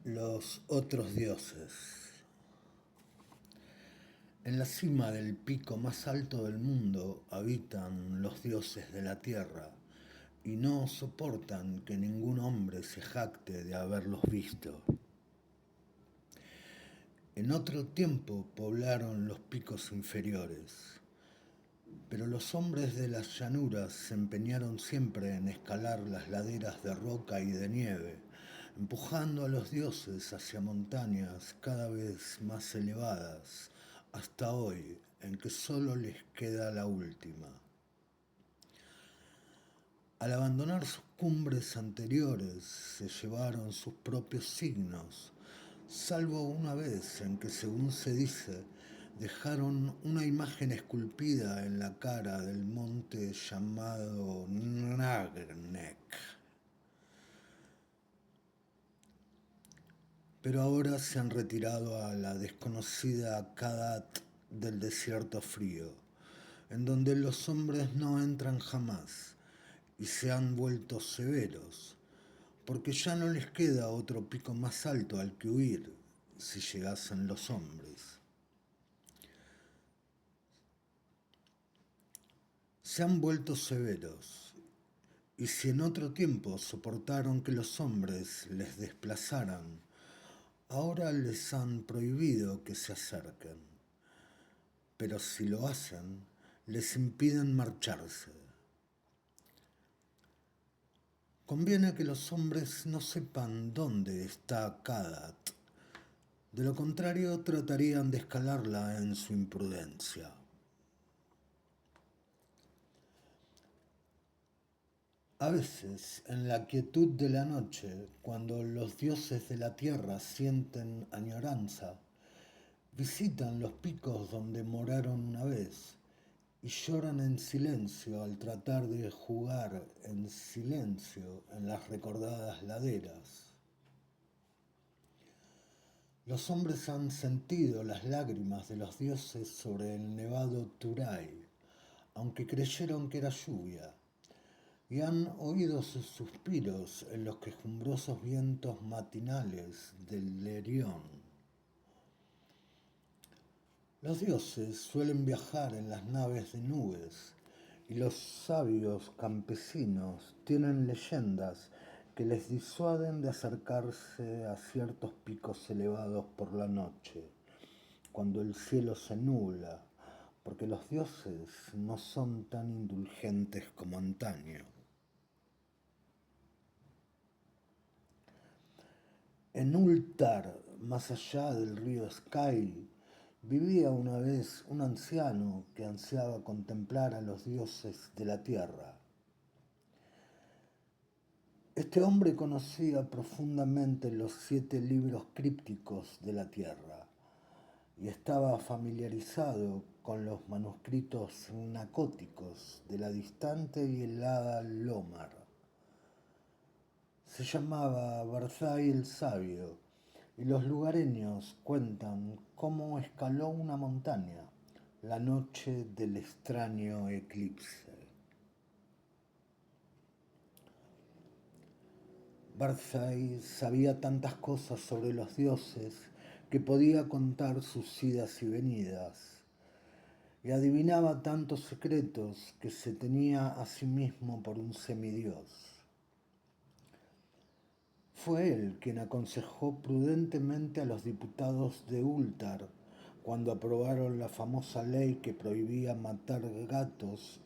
Los otros dioses. En la cima del pico más alto del mundo habitan los dioses de la tierra y no soportan que ningún hombre se jacte de haberlos visto. En otro tiempo poblaron los picos inferiores, pero los hombres de las llanuras se empeñaron siempre en escalar las laderas de roca y de nieve, empujando a los dioses hacia montañas cada vez más elevadas, hasta hoy, en que solo les queda la última. Al abandonar sus cumbres anteriores, se llevaron sus propios signos, salvo una vez en que, según se dice, dejaron una imagen esculpida en la cara del monte llamado Nagnek. Pero ahora se han retirado a la desconocida Kadat del desierto frío, en donde los hombres no entran jamás, y se han vuelto severos, porque ya no les queda otro pico más alto al que huir si llegasen los hombres. Se han vuelto severos, y si en otro tiempo soportaron que los hombres les desplazaran, ahora les han prohibido que se acerquen, pero si lo hacen, les impiden marcharse. Conviene que los hombres no sepan dónde está Kadat, de lo contrario tratarían de escalarla en su imprudencia. A veces, en la quietud de la noche, cuando los dioses de la tierra sienten añoranza, visitan los picos donde moraron una vez y lloran en silencio al tratar de jugar en silencio en las recordadas laderas. Los hombres han sentido las lágrimas de los dioses sobre el nevado Turay, aunque creyeron que era lluvia, y han oído sus suspiros en los quejumbrosos vientos matinales del Lerión. Los dioses suelen viajar en las naves de nubes, y los sabios campesinos tienen leyendas que les disuaden de acercarse a ciertos picos elevados por la noche, cuando el cielo se nubla, porque los dioses no son tan indulgentes como antaño. En Ultar, más allá del río Sky, vivía una vez un anciano que ansiaba contemplar a los dioses de la tierra. Este hombre conocía profundamente los 7 libros crípticos de la tierra y estaba familiarizado con los manuscritos nacóticos de la distante y helada Lomar. Se llamaba Barzai el Sabio, y los lugareños cuentan cómo escaló una montaña la noche del extraño eclipse. Barzai sabía tantas cosas sobre los dioses que podía contar sus idas y venidas, y adivinaba tantos secretos que se tenía a sí mismo por un semidios. Fue él quien aconsejó prudentemente a los diputados de Ultar cuando aprobaron la famosa ley que prohibía matar gatos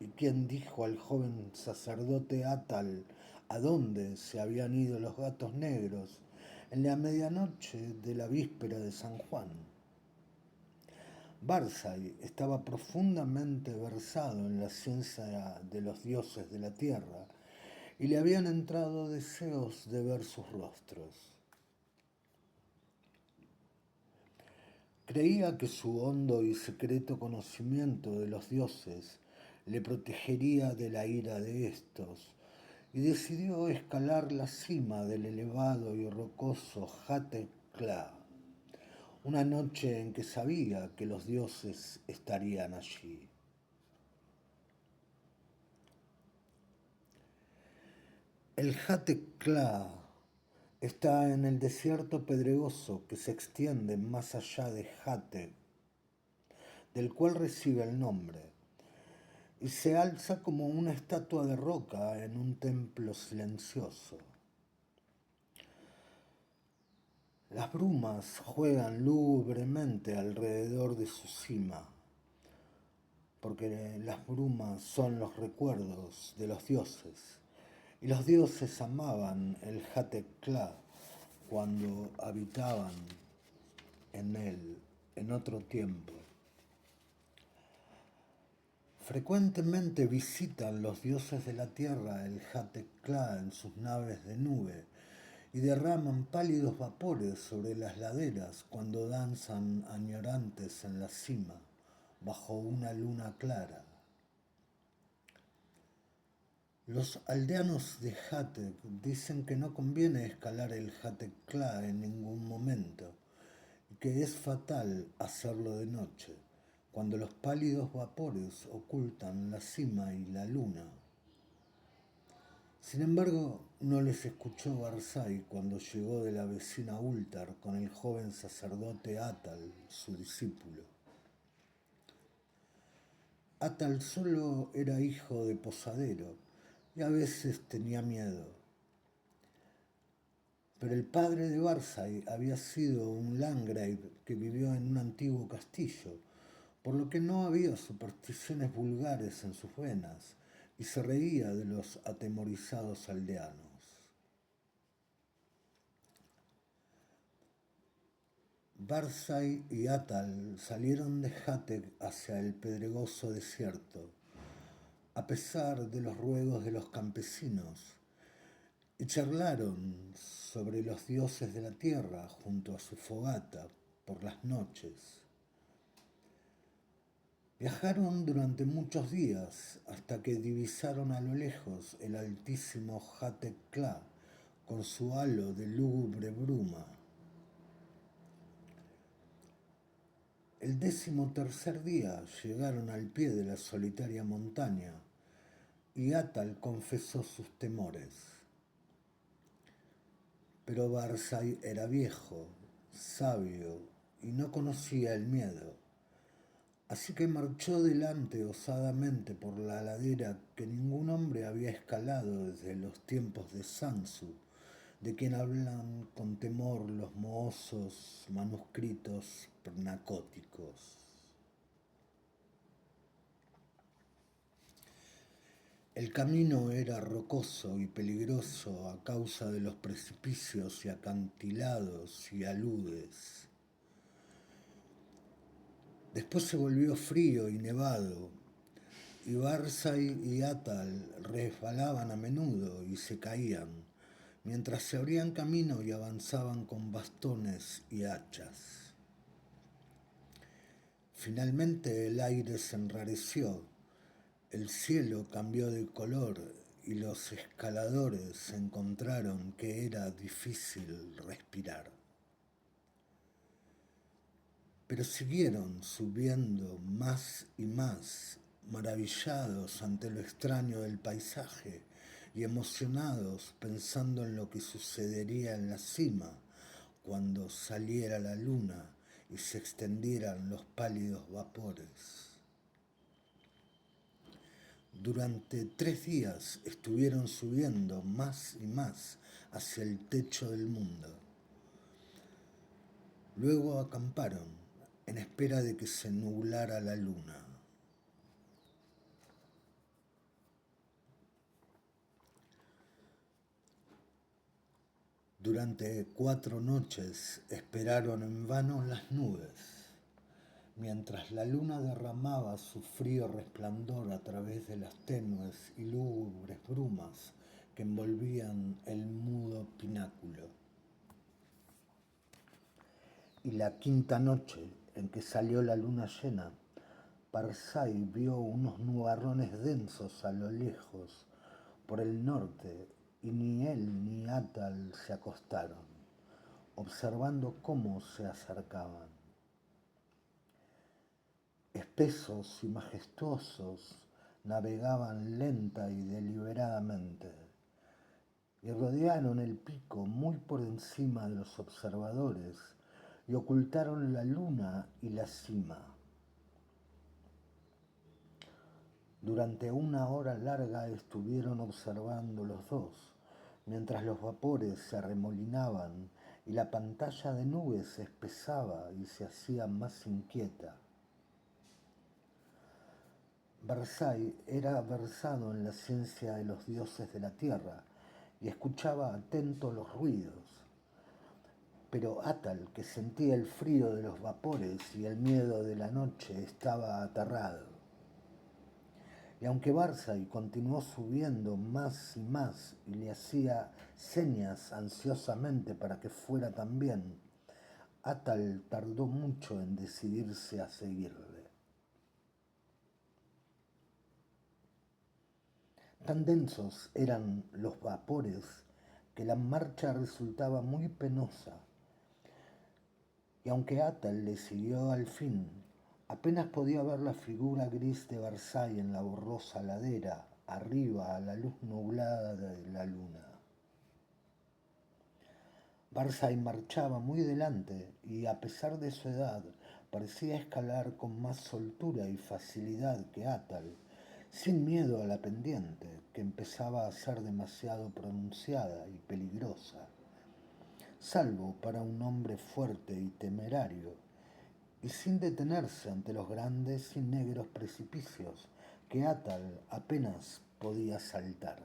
y quien dijo al joven sacerdote Atal a dónde se habían ido los gatos negros en la medianoche de la víspera de San Juan. Barzai estaba profundamente versado en la ciencia de los dioses de la tierra y le habían entrado deseos de ver sus rostros. Creía que su hondo y secreto conocimiento de los dioses le protegería de la ira de estos, y decidió escalar la cima del elevado y rocoso Hatekla, una noche en que sabía que los dioses estarían allí. El Hatekla Está en el desierto pedregoso que se extiende más allá de Jate, del cual recibe el nombre, y se alza como una estatua de roca en un templo silencioso. Las brumas juegan lúgubremente alrededor de su cima, porque las brumas son los recuerdos de los dioses, y los dioses amaban el Hatekla cuando habitaban en él en otro tiempo. Frecuentemente visitan los dioses de la tierra el Hatekla en sus naves de nube y derraman pálidos vapores sobre las laderas cuando danzan añorantes en la cima, bajo una luna clara. Los aldeanos de Hatek dicen que no conviene escalar el Hatekla en ningún momento y que es fatal hacerlo de noche, cuando los pálidos vapores ocultan la cima y la luna. Sin embargo, no les escuchó Barzai cuando llegó de la vecina Ultar con el joven sacerdote Atal, su discípulo. Atal solo era hijo de posadero y a veces tenía miedo. Pero el padre de Barzai había sido un landgrave que vivió en un antiguo castillo, por lo que no había supersticiones vulgares en sus venas y se reía de los atemorizados aldeanos. Barzai y Atal salieron de Hatek hacia el pedregoso desierto, a pesar de los ruegos de los campesinos, y charlaron sobre los dioses de la tierra junto a su fogata por las noches. Viajaron durante muchos días hasta que divisaron a lo lejos el altísimo Hatekla con su halo de lúgubre bruma. El 13º día llegaron al pie de la solitaria montaña y Atal confesó sus temores. Pero Barzai era viejo, sabio y no conocía el miedo, así que marchó delante osadamente por la ladera que ningún hombre había escalado desde los tiempos de Sansu, de quien hablan con temor los mohosos manuscritos pernacóticos. El camino era rocoso y peligroso a causa de los precipicios y acantilados y aludes. Después se volvió frío y nevado, y Barzai y Atal resbalaban a menudo y se caían, mientras se abrían camino y avanzaban con bastones y hachas. Finalmente el aire se enrareció, el cielo cambió de color y los escaladores encontraron que era difícil respirar. Pero siguieron subiendo más y más, maravillados ante lo extraño del paisaje y emocionados pensando en lo que sucedería en la cima cuando saliera la luna y se extendieran los pálidos vapores. Durante 3 días estuvieron subiendo más y más hacia el techo del mundo. Luego acamparon en espera de que se nublara la luna. Durante 4 noches esperaron en vano las nubes, mientras la luna derramaba su frío resplandor a través de las tenues y lúgubres brumas que envolvían el mudo pináculo. Y la 5ª noche, en que salió la luna llena, Barzai vio unos nubarrones densos a lo lejos, por el norte, y ni él ni Atal se acostaron, observando cómo se acercaban. Espesos y majestuosos, navegaban lenta y deliberadamente, y rodearon el pico muy por encima de los observadores y ocultaron la luna y la cima. Durante una hora larga estuvieron observando los dos, mientras los vapores se arremolinaban y la pantalla de nubes se espesaba y se hacía más inquieta. Versailles era versado en la ciencia de los dioses de la tierra y escuchaba atento los ruidos, pero Atal, que sentía el frío de los vapores y el miedo de la noche, estaba aterrado. Y aunque Barzai continuó subiendo más y más y le hacía señas ansiosamente para que fuera también, Atal tardó mucho en decidirse a seguirle. Tan densos eran los vapores que la marcha resultaba muy penosa. Y aunque Atal le siguió al fin, apenas podía ver la figura gris de Versailles en la borrosa ladera, arriba a la luz nublada de la luna. Versailles marchaba muy delante y, a pesar de su edad, parecía escalar con más soltura y facilidad que Atal, sin miedo a la pendiente, que empezaba a ser demasiado pronunciada y peligrosa, salvo para un hombre fuerte y temerario, y sin detenerse ante los grandes y negros precipicios que Atal apenas podía saltar.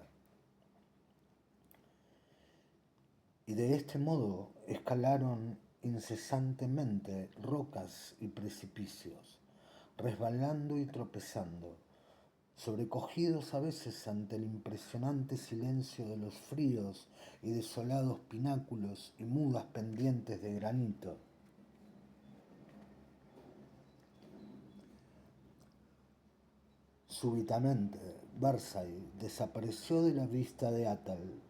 Y de este modo escalaron incesantemente rocas y precipicios, resbalando y tropezando, sobrecogidos a veces ante el impresionante silencio de los fríos y desolados pináculos y mudas pendientes de granito. Súbitamente, Versailles desapareció de la vista de Atal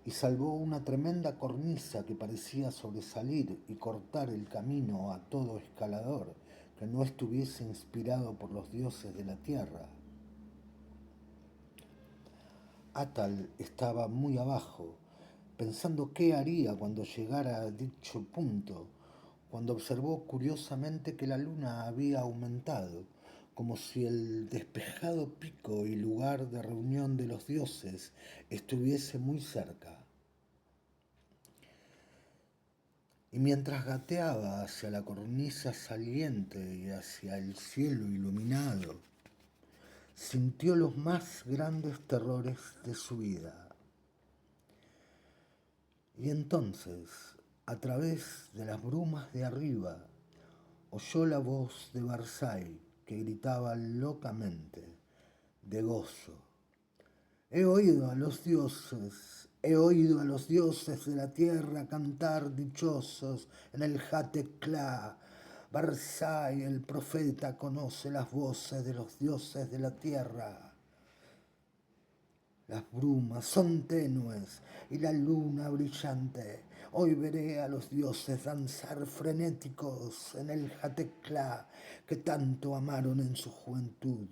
y salvó una tremenda cornisa que parecía sobresalir y cortar el camino a todo escalador que no estuviese inspirado por los dioses de la tierra. Atal estaba muy abajo, pensando qué haría cuando llegara a dicho punto, cuando observó curiosamente que la luna había aumentado, como si el despejado pico y lugar de reunión de los dioses estuviese muy cerca. Y mientras gateaba hacia la cornisa saliente y hacia el cielo iluminado, sintió los más grandes terrores de su vida. Y entonces, a través de las brumas de arriba, oyó la voz de Versailles que gritaba locamente, de gozo. He oído a los dioses de la tierra cantar dichosos en el Hatekla. Versailles, el profeta, conoce las voces de los dioses de la tierra. Las brumas son tenues y la luna brillante. Hoy veré a los dioses danzar frenéticos en el Hatekla que tanto amaron en su juventud.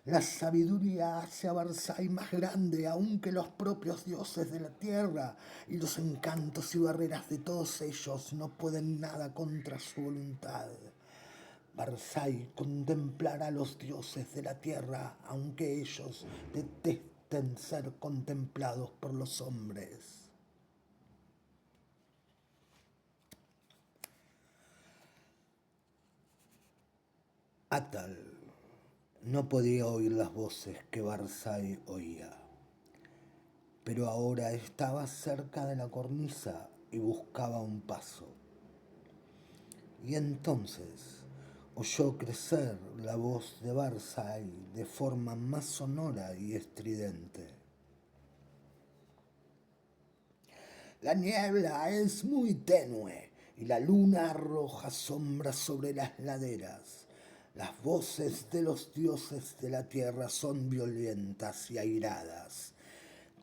La sabiduría hace a Versailles más grande aún que los propios dioses de la tierra, y los encantos y barreras de todos ellos no pueden nada contra su voluntad. Versailles contemplará a los dioses de la tierra, aunque ellos detesten ser contemplados por los hombres. Atal no podía oír las voces que Versailles oía, pero ahora estaba cerca de la cornisa y buscaba un paso. Y entonces oyó crecer la voz de Versailles de forma más sonora y estridente. La niebla es muy tenue y la luna arroja sombras sobre las laderas. Las voces de los dioses de la tierra son violentas y airadas.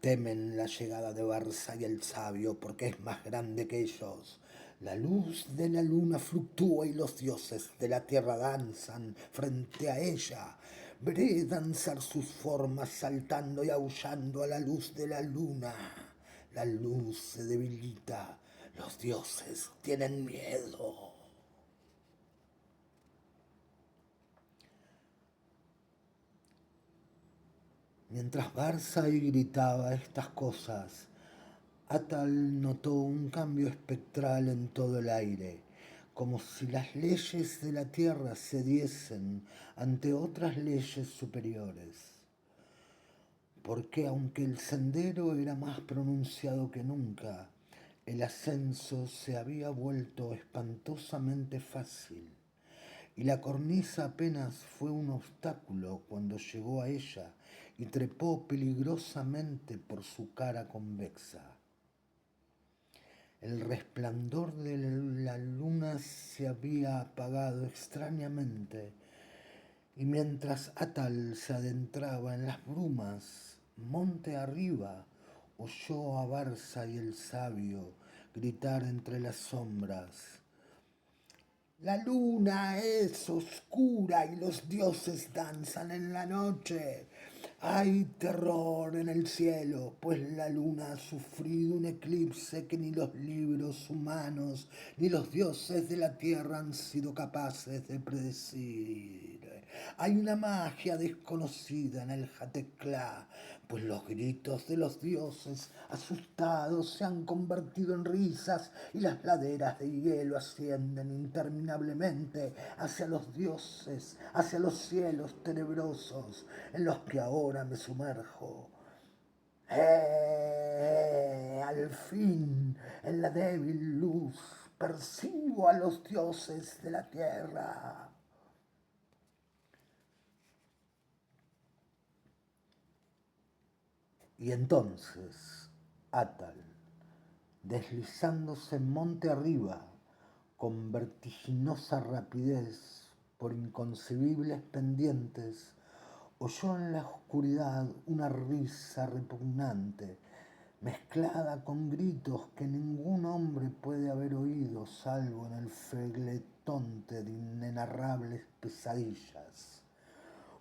Temen la llegada de Versailles el sabio porque es más grande que ellos. La luz de la luna fluctúa y los dioses de la tierra danzan frente a ella. Veré danzar sus formas saltando y aullando a la luz de la luna. La luz se debilita, los dioses tienen miedo. Mientras Barzai gritaba estas cosas, Atal notó un cambio espectral en todo el aire, como si las leyes de la tierra cediesen ante otras leyes superiores. Porque aunque el sendero era más pronunciado que nunca, el ascenso se había vuelto espantosamente fácil, y la cornisa apenas fue un obstáculo cuando llegó a ella y trepó peligrosamente por su cara convexa. El resplandor de la luna se había apagado extrañamente, y mientras Atal se adentraba en las brumas, monte arriba, oyó a Barza y el sabio gritar entre las sombras: la luna es oscura y los dioses danzan en la noche. Hay terror en el cielo, pues la luna ha sufrido un eclipse que ni los libros humanos ni los dioses de la tierra han sido capaces de predecir. Hay una magia desconocida en el Jateclá, pues los gritos de los dioses asustados se han convertido en risas y las laderas de hielo ascienden interminablemente hacia los dioses, hacia los cielos tenebrosos en los que ahora me sumerjo. Al fin, en la débil luz, percibo a los dioses de la tierra. Y entonces, Atal, deslizándose monte arriba, con vertiginosa rapidez por inconcebibles pendientes, oyó en la oscuridad una risa repugnante, mezclada con gritos que ningún hombre puede haber oído salvo en el fegletonte de inenarrables pesadillas.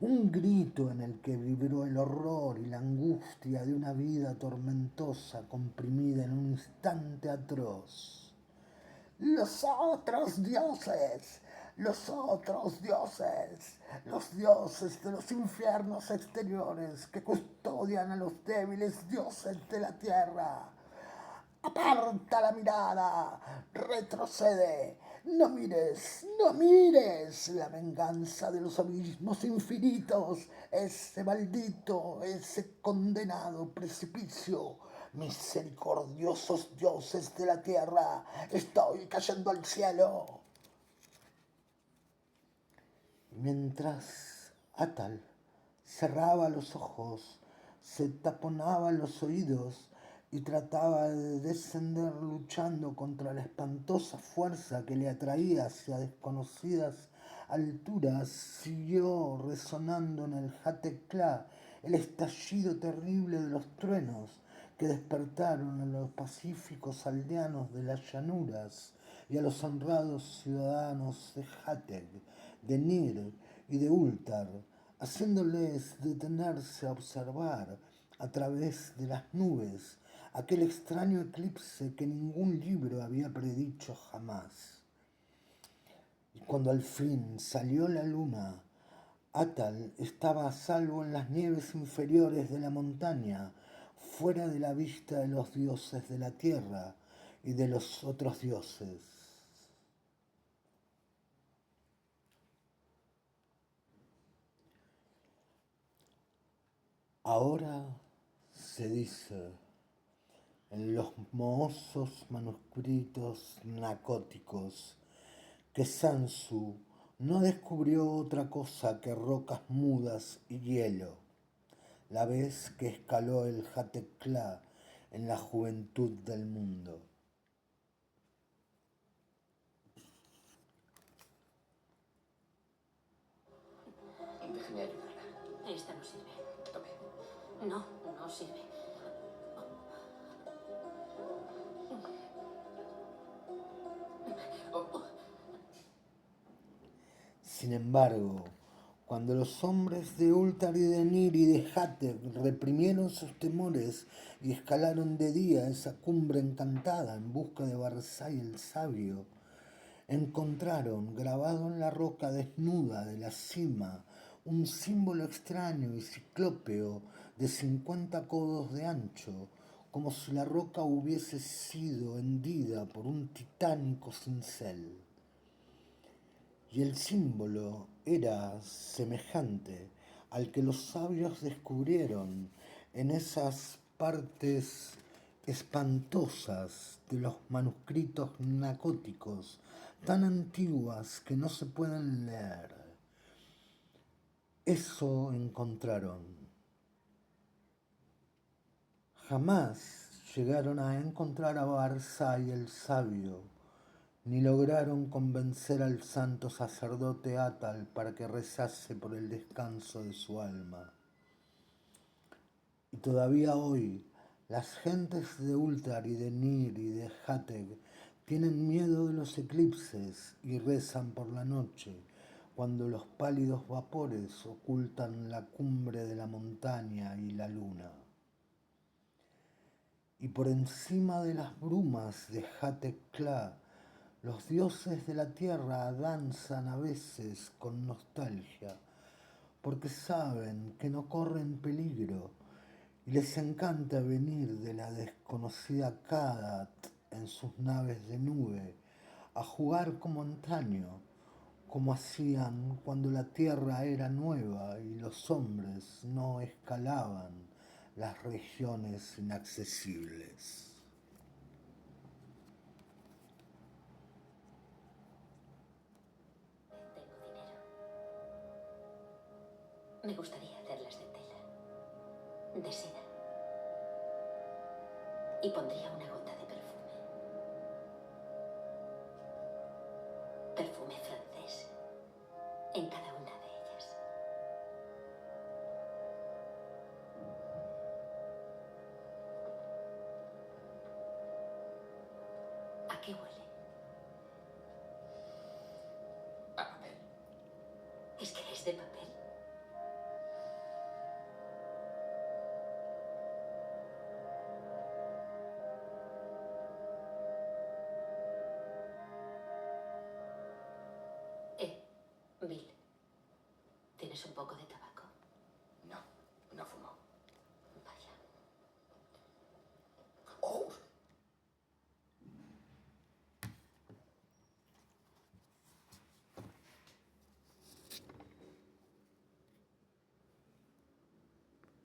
Un grito en el que vibró el horror y la angustia de una vida tormentosa comprimida en un instante atroz. Los otros dioses, los otros dioses, los dioses de los infiernos exteriores que custodian a los débiles dioses de la tierra. Aparta la mirada, retrocede, no mires, no mires la venganza de los abismos infinitos, ese maldito, ese condenado precipicio. Misericordiosos dioses de la tierra, estoy cayendo al cielo. Mientras Atal cerraba los ojos, se taponaba los oídos y trataba de descender luchando contra la espantosa fuerza que le atraía hacia desconocidas alturas, siguió resonando en el Jateclá el estallido terrible de los truenos que despertaron a los pacíficos aldeanos de las llanuras y a los honrados ciudadanos de Jateg, de Nir y de Ultar, haciéndoles detenerse a observar a través de las nubes aquel extraño eclipse que ningún libro había predicho jamás. Y cuando al fin salió la luna, Atal estaba a salvo en las nieves inferiores de la montaña, fuera de la vista de los dioses de la tierra y de los otros dioses. Ahora se dice en los mohosos manuscritos nacóticos que Sansu no descubrió otra cosa que rocas mudas y hielo, la vez que escaló el Jateclá en la juventud del mundo. Déjeme ayudarla. Esta no sirve. Tome. No, no sirve. Sin embargo, Cuando los hombres de Ultar y de Nir y de Hateb reprimieron sus temores y escalaron de día esa cumbre encantada en busca de Barzai el sabio, encontraron grabado en la roca desnuda de la cima un símbolo extraño y ciclópeo de 50 codos de ancho, como si la roca hubiese sido hendida por un titánico cincel. Y el símbolo era semejante al que los sabios descubrieron en esas partes espantosas de los manuscritos nacóticos, tan antiguas que no se pueden leer. Eso encontraron. Jamás llegaron a encontrar a Barzai el sabio, ni lograron convencer al santo sacerdote Atal para que rezase por el descanso de su alma. Y todavía hoy, las gentes de Ultar y de Nir y de Hateg tienen miedo de los eclipses y rezan por la noche, cuando los pálidos vapores ocultan la cumbre de la montaña y la luna. Y por encima de las brumas de Hatekla, los dioses de la tierra danzan a veces con nostalgia, porque saben que no corren peligro y les encanta venir de la desconocida Kadat en sus naves de nube a jugar como antaño, como hacían cuando la tierra era nueva y los hombres no escalaban las regiones inaccesibles. Tengo dinero. Me gustaría hacerlas de tela, de seda. Y pondría una gota de perfume. Perfume francés en cada una de ellas. ¿A qué huele? A papel. ¿Es que es de papel? Bill, ¿tienes un poco de tabaco? No, no fumo.